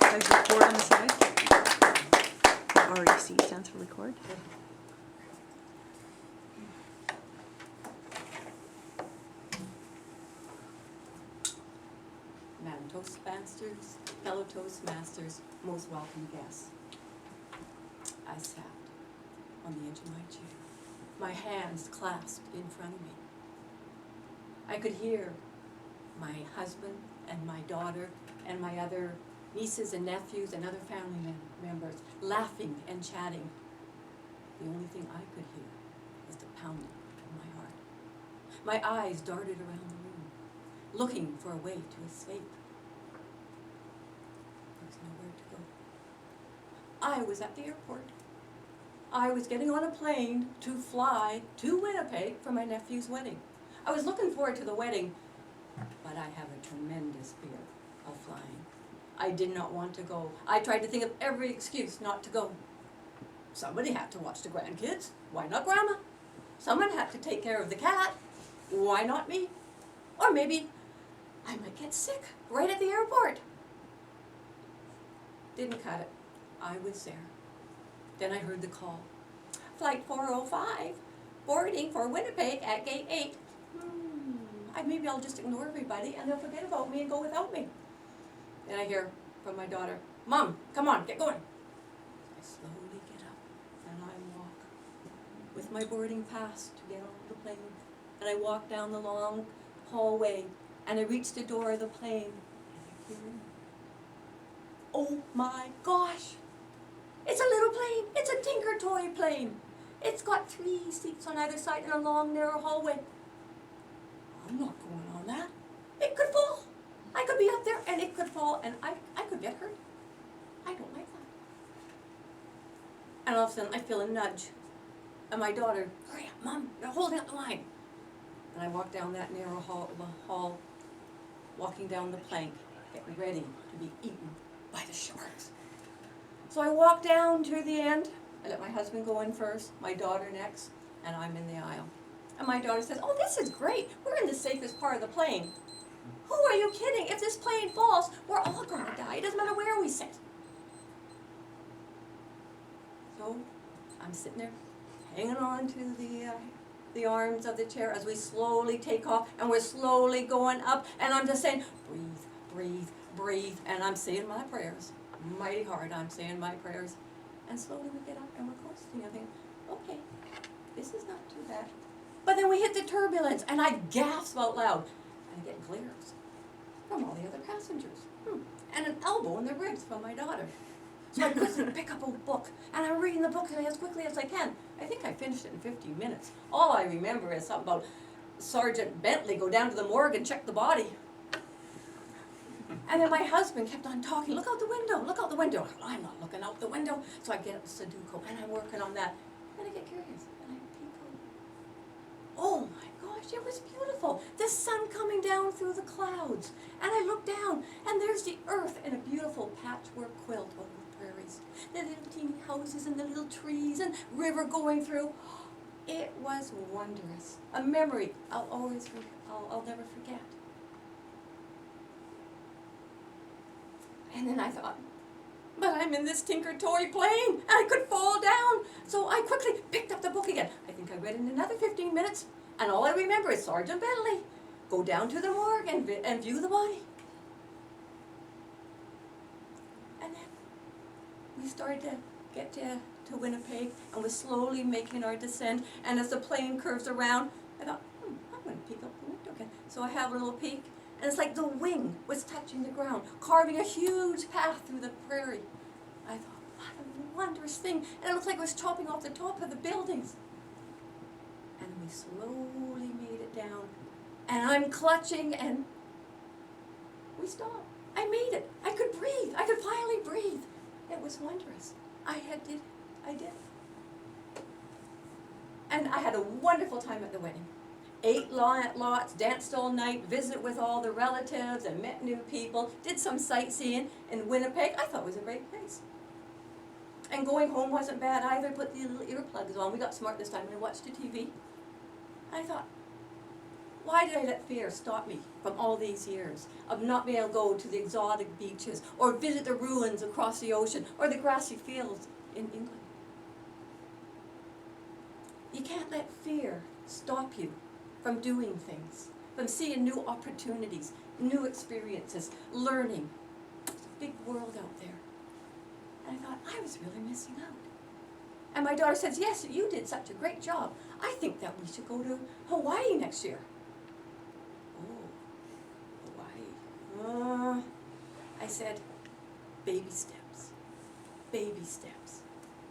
Says record on the side. REC stands for record. Madam Toastmasters, fellow Toastmasters, most welcome guests. I sat on the edge of my chair, my hands clasped in front of me. I could hear my husband and my daughter and my other nieces and nephews and other family members laughing and chatting. The only thing I could hear was the pounding of my heart. My eyes darted around the room, looking for a way to escape. There was nowhere to go. I was at the airport. I was getting on a plane to fly to Winnipeg for my nephew's wedding. I was looking forward to the wedding, but I have a tremendous fear of flying. I did not want to go. I tried to think of every excuse not to go. Somebody had to watch the grandkids. Why not Grandma? Someone had to take care of the cat. Why not me? Or maybe I might get sick right at the airport. Didn't cut it. I was there. Then I heard the call. Flight 405, boarding for Winnipeg at gate 8. Maybe I'll just ignore everybody and they'll forget about me and go without me. Then I hear from my daughter, Mom, come on, get going. I slowly get up and I walk with my boarding pass to get on the plane. And I walk down the long hallway and I reach the door of the plane and I hear, oh my gosh, it's a little plane, it's a Tinker Toy plane. It's got 3 seats on either side in a long narrow hallway. I'm not going on that. It could fall. I could be up there and it could fall and I could get hurt. I don't like that. And all of a sudden I feel a nudge. And my daughter, hurry up, Mom, they're holding up the line. And I walk down that narrow hall, walking down the plank, getting ready to be eaten by the sharks. So I walk down to the end. I let my husband go in first, my daughter next, and I'm in the aisle. And my daughter says, oh, this is great. We're in the safest part of the plane. Who are you kidding? If this plane falls, we're all going to die. It doesn't matter where we sit. So I'm sitting there hanging on to the arms of the chair as we slowly take off. And we're slowly going up. And I'm just saying, breathe, breathe, breathe. And I'm saying my prayers. Mighty hard, I'm saying my prayers. And slowly we get up and we're coasting. I think, okay, this is not too bad. But then we hit the turbulence, and I gasp out loud. And I get glares from all the other passengers. And an elbow in the ribs from my daughter. So I quickly pick up a book, and I'm reading the book as quickly as I can. I think I finished it in 15 minutes. All I remember is something about Sergeant Bentley go down to the morgue and check the body. And then my husband kept on talking, look out the window, look out the window. I'm not looking out the window. So I get up Sudoku, and I'm working on that. And I get curious, and I peek out. Oh my gosh, it was beautiful. The sun coming down through the clouds. And I look down, and there's the earth in a beautiful patchwork quilt over the prairies. The little teeny houses and the little trees and river going through. It was wondrous. A memory I'll never forget. And then I thought, but I'm in this Tinker Toy plane, and I could fall down. So I quickly picked up the book again. I think I read it in another 15 minutes, and all I remember is Sergeant Bentley. Go down to the morgue and view the body. And then we started to get to Winnipeg, and we're slowly making our descent. And as the plane curves around, I thought, I'm going to peek up the window again. So I have a little peek. And it's like the wing was touching the ground, carving a huge path through the prairie. I thought, what a wondrous thing. And it looked like it was chopping off the top of the buildings. And we slowly made it down. And I'm clutching, and we stopped. I made it. I could breathe. I could finally breathe. It was wondrous. I did. And I had a wonderful time at the wedding. 8 lots, danced all night, visited with all the relatives and met new people, did some sightseeing in Winnipeg. I thought it was a great place. And going home wasn't bad either. Put the little earplugs on. We got smart this time and I watched the TV. I thought, Why did I let fear stop me from all these years of not being able to go to the exotic beaches or visit the ruins across the ocean or the grassy fields in England? You can't let fear stop you from doing things, from seeing new opportunities, new experiences, learning. There's a big world out there. And I thought, I was really missing out. And my daughter says, yes, you did such a great job. I think that we should go to Hawaii next year. Oh, Hawaii. I said, baby steps. Baby steps.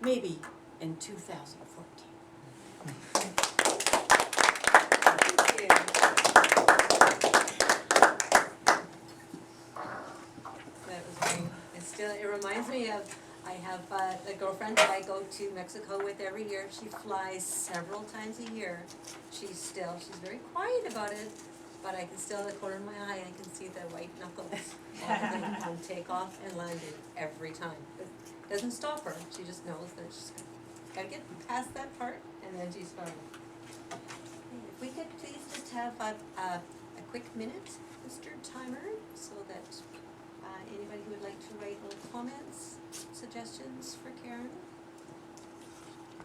Maybe in 2014. Thank you. That was great. It reminds me of, I have a girlfriend that I go to Mexico with every year. She flies several times a year. She's very quiet about it, but I can still, in the corner of my eye, I can see the white knuckles on takeoff and landing every time. It doesn't stop her. She just knows that she's gotta get past that part, and then she's fine. If we could please just have a quick minute, Mr. Timer, so that anybody who would like to write little comments, suggestions for Karen.